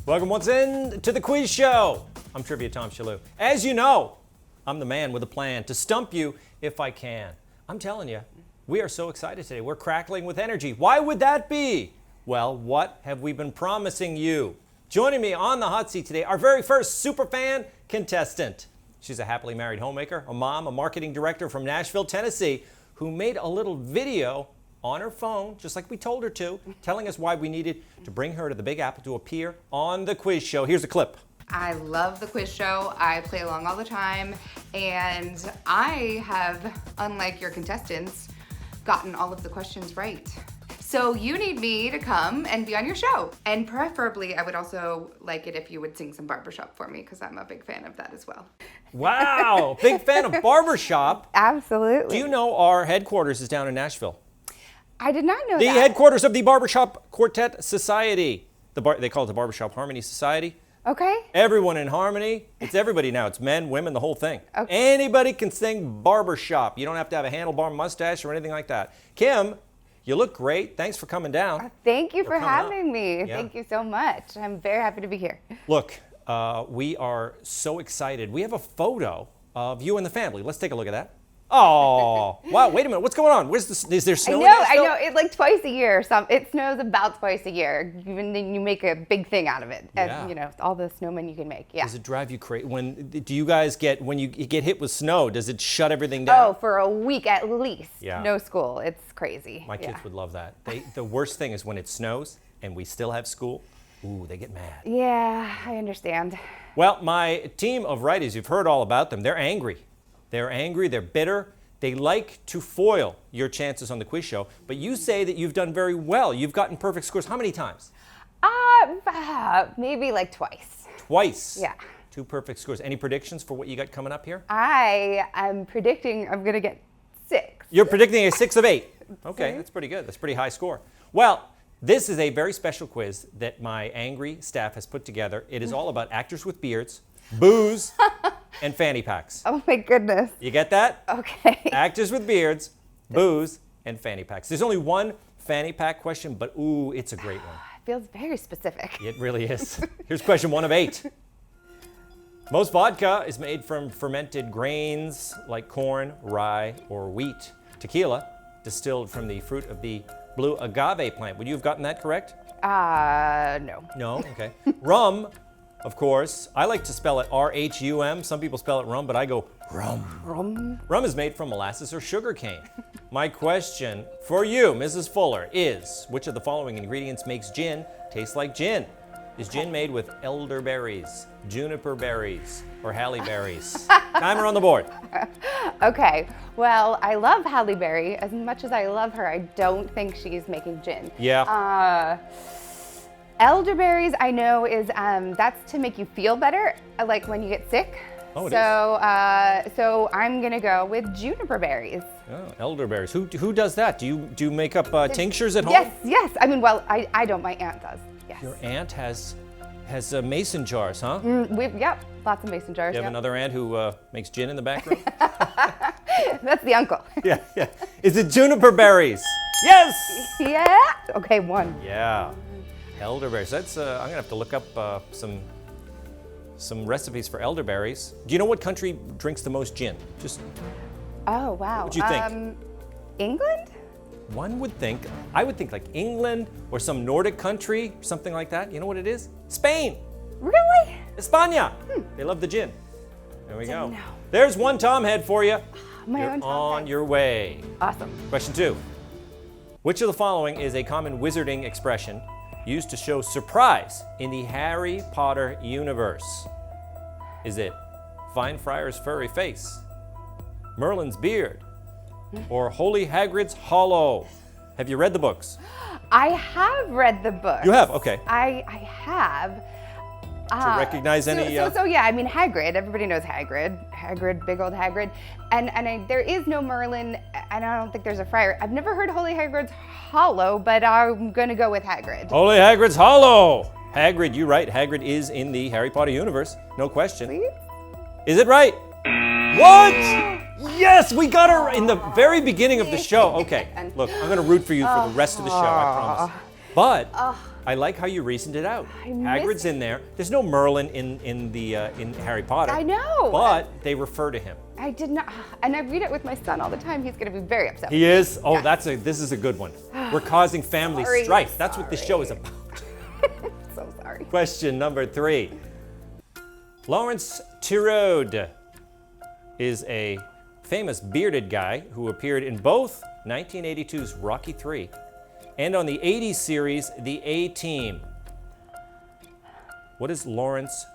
Welcome once in to the quiz show. I'm Trivia Tom Shillue. As you know, I'm the man with a plan to stump you if I can. I'm telling you, we are so excited today. We're crackling with energy. Why would that be? Well, what have we been promising you? Joining me on the hot seat today, our very first Superfan contestant. She's a happily married homemaker, a mom, a marketing director from Nashville, Tennessee, who made a little video on her phone, just like we told her to, telling us why we needed to bring her to the Big Apple to appear on the quiz show. Here's a clip. I love the quiz show. I play along all the time, and I have, unlike your contestants, gotten all of the questions right. So you need me to come and be on your show. And preferably, I would also like it if you would sing some barbershop for me, because I'm a big fan of that as well. Wow, big fan of barbershop. Absolutely. Do you know our headquarters is down in Nashville? I did not know The that. headquarters of the Barbershop Quartet Society. They call it the Barbershop Harmony Society. Okay. Everyone in harmony. It's everybody now. It's men, women, the whole thing. Okay. Anybody can sing barbershop. You don't have to have a handlebar mustache or anything like that. Kim, you look great. Thanks for coming down. Thank you for coming having me. Yeah. Thank you so much. I'm very happy to be here. Look, we are so excited. We have a photo of you and the family. Let's take a look at that. Oh, wow, wait a minute. What's going on? Where's the, is there snow in I Nashville? know. It's like twice a year. It snows about twice a year. Even then you make a big thing out of it. Yeah. And, all the snowmen you can make. Yeah. Does it drive you crazy? Do you guys when you get hit with snow, does it shut everything down? Oh, for a week at least. Yeah. No school. It's crazy. My kids would love that. The worst thing is when it snows and we still have school. Ooh, they get mad. Yeah, I understand. Well, my team of writers, you've heard all about them. They're angry. They're angry. They're bitter. They like to foil your chances on the quiz show, but you say that you've done very well. You've gotten perfect scores. How many times? Maybe like twice. Twice. Yeah. 2 perfect scores. Any predictions for what you got coming up here? I am predicting I'm going to get 6. You're predicting a 6 of 8. Okay, that's pretty good. That's a pretty high score. Well, this is a very special quiz that my angry staff has put together. It is all about actors with beards, booze, and fanny packs. Oh my goodness. You get that? Okay. Actors with beards, booze, and fanny packs. There's only one fanny pack question, but ooh, it's a great one. It feels very specific. It really is. Here's question 1 of 8. Most vodka is made from fermented grains like corn, rye, or wheat. Tequila, distilled from the fruit of the blue agave plant. Would you have gotten that correct? No. No? Okay. Rum, of course. I like to spell it R-H-U-M. Some people spell it rum, but I go rum. Rum. Rum is made from molasses or sugar cane. My question for you, Mrs. Fuller, is which of the following ingredients makes gin taste like gin? Is gin made with elderberries, juniper berries, or halle berries? Timer on the board. Okay. Well, I love Halle Berry. As much as I love her, I don't think she's making gin. Yeah. Elderberries, I know, is that's to make you feel better, like when you get sick. Oh, it is. So I'm gonna go with juniper berries. Oh, elderberries. Who does that? Do you make up tinctures at home? Yes. I mean, well, I don't. My aunt does. Yes. Your aunt has mason jars, huh? Yep, lots of mason jars. You have another aunt who makes gin in the back room? That's the uncle. Yeah. Is it juniper berries? Yes! Yeah. Okay, 1. Yeah. Elderberries. That's I'm gonna have to look up some recipes for elderberries. Do you know what country drinks the most gin? Just Oh wow. What'd you think? England? one would think, I would think like England or some Nordic country, something like that. You know what it is? Spain. Really? España. They love the gin. There we go. know. There's one Tom head for you. My You're own Tom on head. your way. Awesome. Question 2. Which of the following is a common wizarding expression used to show surprise in the Harry Potter universe? Is it Fine Friar's furry face, Merlin's beard, or Holy Hagrid's hollow? Have you read the books? I have read the book. You have? Okay. I have. To recognize any... So yeah, I mean Hagrid, everybody knows Hagrid, big old Hagrid. And there is no Merlin, and I don't think there's a friar. I've never heard Holy Hagrid's hollow, but I'm gonna go with Hagrid. Holy Hagrid's hollow! Hagrid, you're right. Hagrid is in the Harry Potter universe. No question. Please? Is it right? What? Yes, we got her in the very beginning of the show. Okay, look, I'm gonna root for you for the rest of the show, I promise. But I like how you reasoned it out. Hagrid's in there. There's no Merlin in Harry Potter. I know. But they refer to him. I did not, and I read it with my son all the time. He's going to be very upset. He is? Oh, Yeah. this is a good one. We're causing family strife. That's what this show is about. So sorry. Question number 3. Lawrence Tirode is a famous bearded guy who appeared in both 1982's Rocky III and on the 80s series, The A-Team. What is Lawrence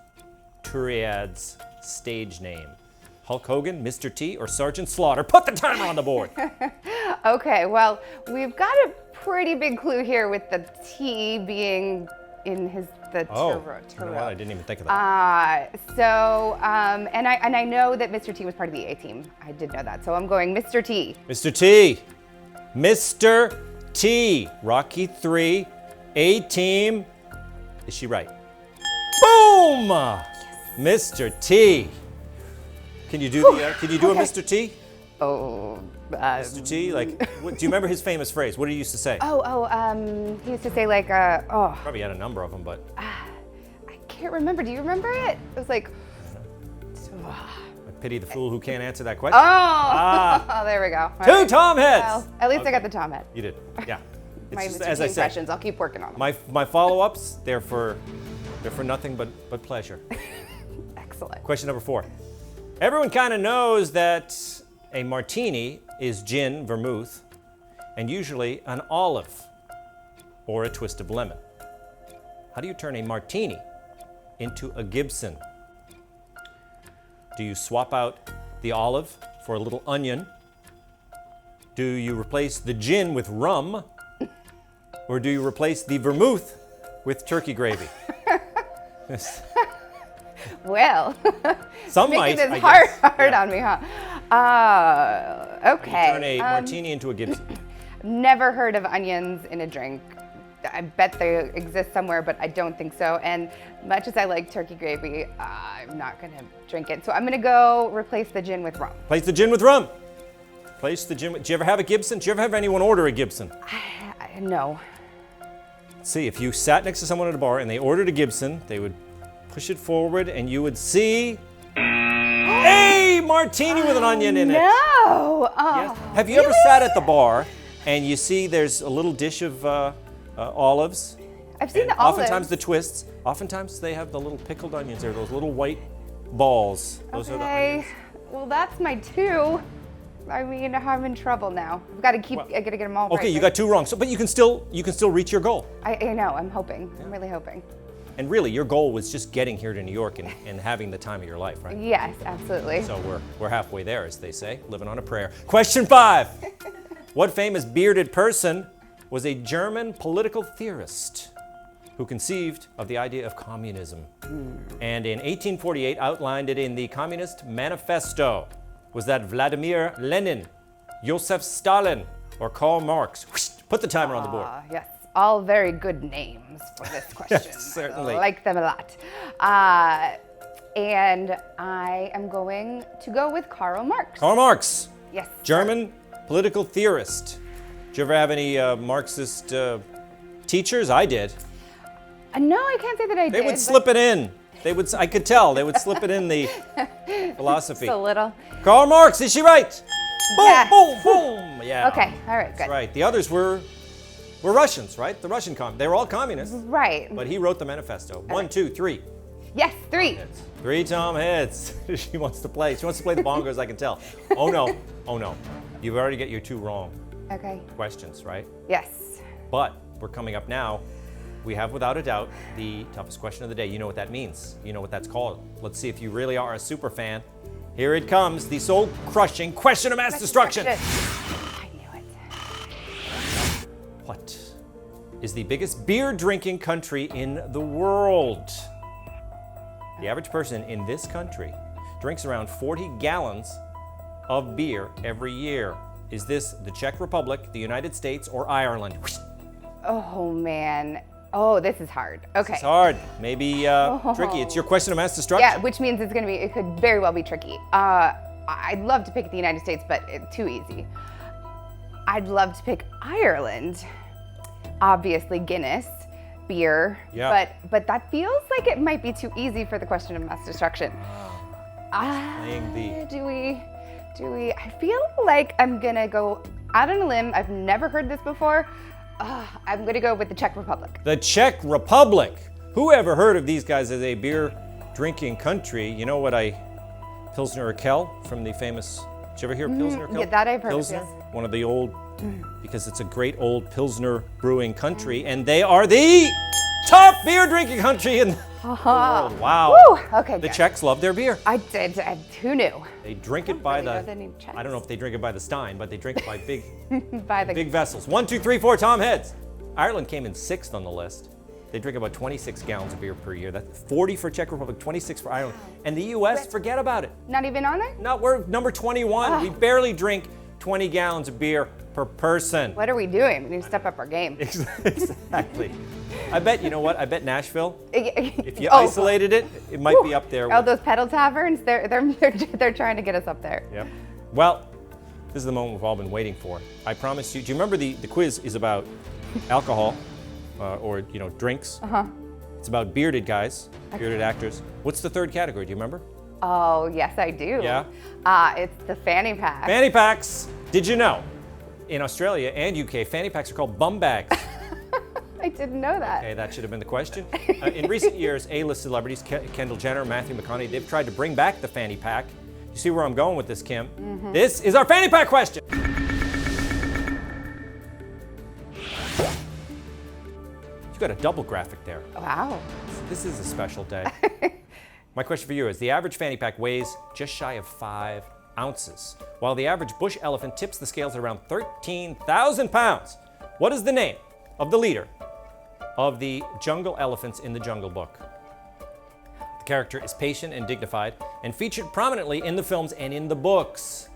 Tirode's stage name? Hulk Hogan, Mr. T, or Sergeant Slaughter? Put the timer on the board. Okay, well, we've got a pretty big clue here with the T being in the Oh, Tiro. you know what? I didn't even think of that. And I know that Mr. T was part of the A-Team. I did know that, so I'm going Mr. T. Mr. T. Mr. T. Rocky III, A-Team. Is she right? Boom! Mr. T. Can you do a Mr. T? Oh. Mr. T, like, do you remember his famous phrase? What did he used to say? He used to say like, Probably had a number of them, but. I can't remember. Do you remember it? It was like, I pity the fool who can't answer that question. oh, there we go. All 2 right. Tom heads. Well, at least I got the Tom head. You did, yeah. It's My just, Mr. as T I said, impressions. I'll keep working on them. my follow-ups, they're for nothing but pleasure. Excellent. Question number 4. Everyone kind of knows that a martini is gin, vermouth, and usually an olive or a twist of lemon. How do you turn a martini into a Gibson? Do you swap out the olive for a little onion? Do you replace the gin with rum? Or do you replace the vermouth with turkey gravy? Well, Some might, making this I guess. hard Yeah. on me, huh? Okay. Turn a martini into a Gibson. Never heard of onions in a drink. I bet they exist somewhere, but I don't think so. And much as I like turkey gravy, I'm not gonna drink it. So I'm gonna go replace the gin with rum. Place the gin with rum. Place the gin with, do you ever have a Gibson? Do you ever have anyone order a Gibson? No. See, if you sat next to someone at a bar and they ordered a Gibson, they would push it forward and you would see a martini with an onion in it. No. Oh, Yes. Have you ever sat at the bar and you see there's a little dish of olives? I've seen And the olives. oftentimes the twists. Oftentimes they have the little pickled onions there, those little white balls. Those are the onions. Well, that's my 2. I mean, I'm in trouble now. I've got to keep. I got to get them all right. Okay, you got 2 wrong. So, but you can still reach your goal. I know. I'm hoping. I'm really hoping. And really, your goal was just getting here to New York and having the time of your life, right? Yes, absolutely. So we're halfway there, as they say, living on a prayer. Question 5. What famous bearded person was a German political theorist who conceived of the idea of communism and in 1848 outlined it in the Communist Manifesto? Was that Vladimir Lenin, Joseph Stalin, or Karl Marx? Put the timer on the board. Yes, all very good names for this question. Yes, certainly. I like them a lot. And I am going to go with Karl Marx. Karl Marx, Yes. German political theorist. Did you ever have any Marxist teachers? I did. No, I can't say that I did. They would slip it in. They would. I could tell. They would slip it in the philosophy. Just a little. Karl Marx, is she right? Boom, Yes. boom, boom. Yeah. Okay, all right, good. That's right. The others were Russians, right? The Russian they were all communists. Right. But he wrote the manifesto. 1, 2, 3. Yes, 3. 3 Tom heads. She wants to play. She wants to play the bongos, I can tell. Oh no. Oh no. You've already got your 2 wrong Okay. questions, right? Yes. But we're coming up now. We have, without a doubt, the toughest question of the day. You know what that means. You know what that's called. Let's see if you really are a super fan. Here it comes, the soul-crushing question of mass destruction. I knew it. What is the biggest beer drinking country in the world? The average person in this country drinks around 40 gallons of beer every year. Is this the Czech Republic, the United States, or Ireland? Oh, man. Oh, this is hard. Okay. It's hard, maybe tricky. It's your question of mass destruction. Yeah, which means it could very well be tricky. I'd love to pick the United States, but it's too easy. I'd love to pick Ireland, obviously Guinness beer. Yeah. But that feels like it might be too easy for the question of mass destruction. Playing the... Do we? I feel like I'm gonna go out on a limb. I've never heard this before. I'm gonna go with the Czech Republic. The Czech Republic. Who ever heard of these guys as a beer drinking country? You know what Pilsner Urquell from the famous, did you ever hear Pilsner Urquell? Yeah, that I've heard of, Pilsner, yes. one of the old, because it's a great old Pilsner brewing country, and they are the top beer drinking country in the world. Wow. Woo, okay, The good. Czechs love their beer. I did. Who knew? They drink it by really know the, the name Czechs. I don't know if they drink it by the stein, but they drink it by big, By the big vessels. 1, 2, 3, 4, Tom heads. Ireland came in 6th on the list. They drink about 26 gallons of beer per year. That's 40 for Czech Republic, 26 for Ireland. And the US, forget about it. Not even on there? No, we're number 21. We barely drink 20 gallons of beer per person. What are we doing? We need to step up our game. Exactly. I bet, you know what? I bet Nashville, if you Oh, isolated it, it might be up there. Oh, with- those pedal taverns, they're trying to get us up there. Yep. Well, this is the moment we've all been waiting for. I promise you. Do you remember the quiz is about alcohol or, you know, drinks? It's about bearded guys, bearded actors. What's the third category? Do you remember? Oh, yes, I do. Yeah? It's the fanny pack. Fanny packs. Did you know? In Australia and UK, fanny packs are called bum bags. I didn't know that. Okay, that should have been the question. In recent years, A-list celebrities, Kendall Jenner, Matthew McConaughey, they've tried to bring back the fanny pack. You see where I'm going with this, Kim? This is our fanny pack question. You've got a double graphic there. Wow. This is a special day. My question for you is, the average fanny pack weighs just shy of 5 ounces, while the average bush elephant tips the scales at around 13,000 pounds. What is the name of the leader of the jungle elephants in the Jungle Book? The character is patient and dignified and featured prominently in the films and in the books.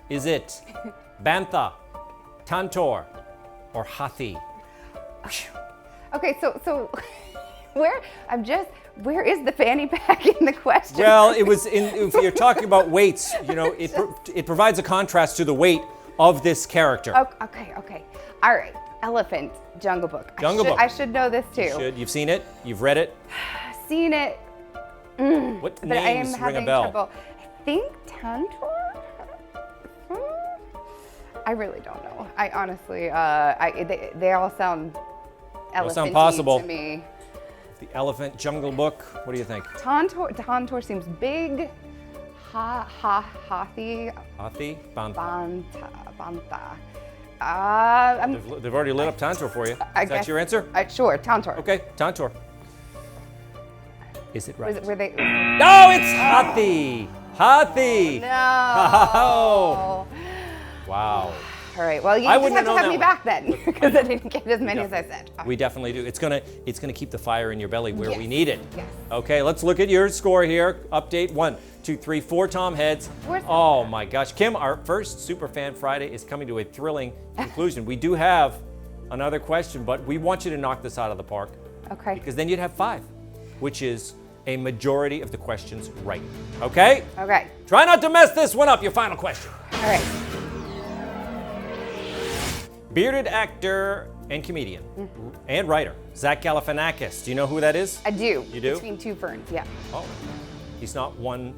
Is it Bantha, Tantor, or Hathi? Okay, so where is the fanny pack in the question? Well, it was if you're talking about weights, you know, it provides a contrast to the weight of this character. Okay. All right. Elephant, Jungle Book. Jungle Book. I should know this too. You've seen it, you've read it. Seen it, What but I am names ring having a bell? trouble. I think Tantor? I really don't know. I honestly, they all sound sound elephanty possible. to me. The Elephant Jungle Book. What do you think? Tantor seems big. Hathi, Hathi, Bantha. Bantha. They've already lit up Tantor for you. Is I that guess- your answer? Sure, Tantor. Okay, Tantor. Is it right? Were they? No, it's Hathi. Hathi. No. Wow. All right. Well, you I just wouldn't have to have have known me that back then, because I didn't get as many as I said. We definitely do. It's gonna keep the fire in your belly where we Yes. need it. Yes. Okay, let's look at your score here. Update 1, 2, 3, 4 Tom heads. Where's the- Oh my gosh, Kim, our first Superfan Friday is coming to a thrilling conclusion. We do have another question, but we want you to knock this out of the park. Okay. Because then you'd have 5, which is a majority of the questions right. Okay? Okay. Try not to mess this one up. Your final question. All right. Bearded actor and comedian and writer, Zach Galifianakis. Do you know who that is? I do. You do? Between two ferns. Yeah. Oh, he's not won.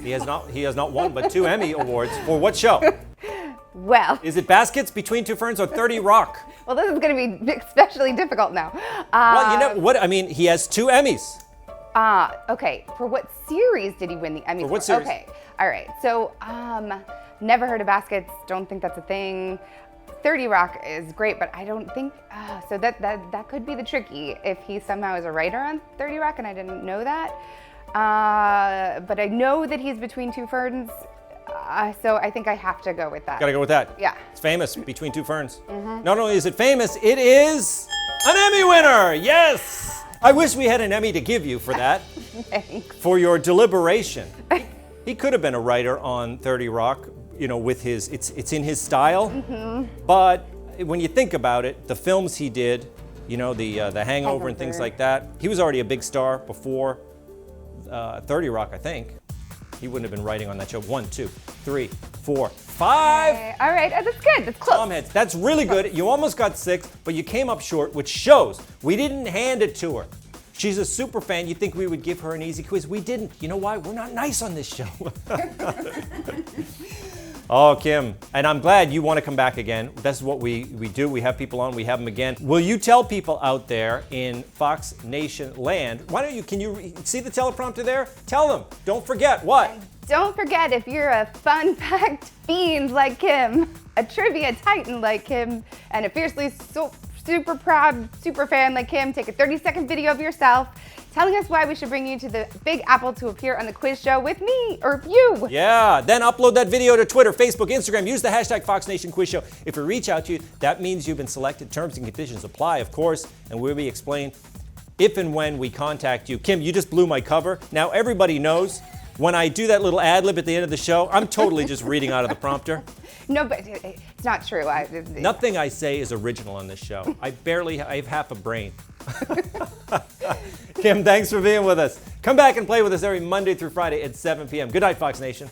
He has not won, but 2 Emmy awards for what show? Well. Is it Baskets, Between Two Ferns, or 30 Rock? Well, this is going to be especially difficult now. Well, you know what? I mean, he has 2 Emmys. Okay. For what series did he win the Emmy? For what series? Okay. All right. So, never heard of Baskets. Don't think that's a thing. 30 Rock is great, but I don't think so. That could be the tricky if he somehow is a writer on 30 Rock, and I didn't know that. But I know that he's Between Two Ferns, so I think I have to go with that. Gotta go with that. Yeah. It's famous, Between Two Ferns. Not only is it famous, it is an Emmy winner. Yes. I wish we had an Emmy to give you for that. Thanks. For your deliberation. He could have been a writer on 30 Rock, you know, with his, it's in his style. But when you think about it, the films he did, you know, the Hangover and things Hangover. like that, he was already a big star before 30 Rock, I think. He wouldn't have been writing on that show. 1, 2, 3, 4, 5. Okay, all right, that's good. That's close. Tom heads. That's really good. You almost got 6, but you came up short, which shows we didn't hand it to her. She's a super fan. You'd think we would give her an easy quiz. We didn't. You know why? We're not nice on this show. Oh, Kim, and I'm glad you want to come back again. That's what we do. We have people on, we have them again. Will you tell people out there in Fox Nation land, can you see the teleprompter there? Tell them, don't forget what? Don't forget, if you're a fun fact fiend like Kim, a trivia titan like Kim, and a fiercely super proud super fan like Kim, take a 30-second video of yourself telling us why we should bring you to the Big Apple to appear on the quiz show with me or you. Yeah, then upload that video to Twitter, Facebook, Instagram. Use the hashtag Fox Nation Quiz Show. If we reach out to you, that means you've been selected. Terms and conditions apply, of course, and we'll be explained if and when we contact you. Kim, you just blew my cover. Now everybody knows when I do that little ad lib at the end of the show, I'm totally just reading out of the prompter. No, but it's not true. Nothing I say is original on this show. I have half a brain. Kim, thanks for being with us. Come back and play with us every Monday through Friday at 7 p.m. Good night, Fox Nation.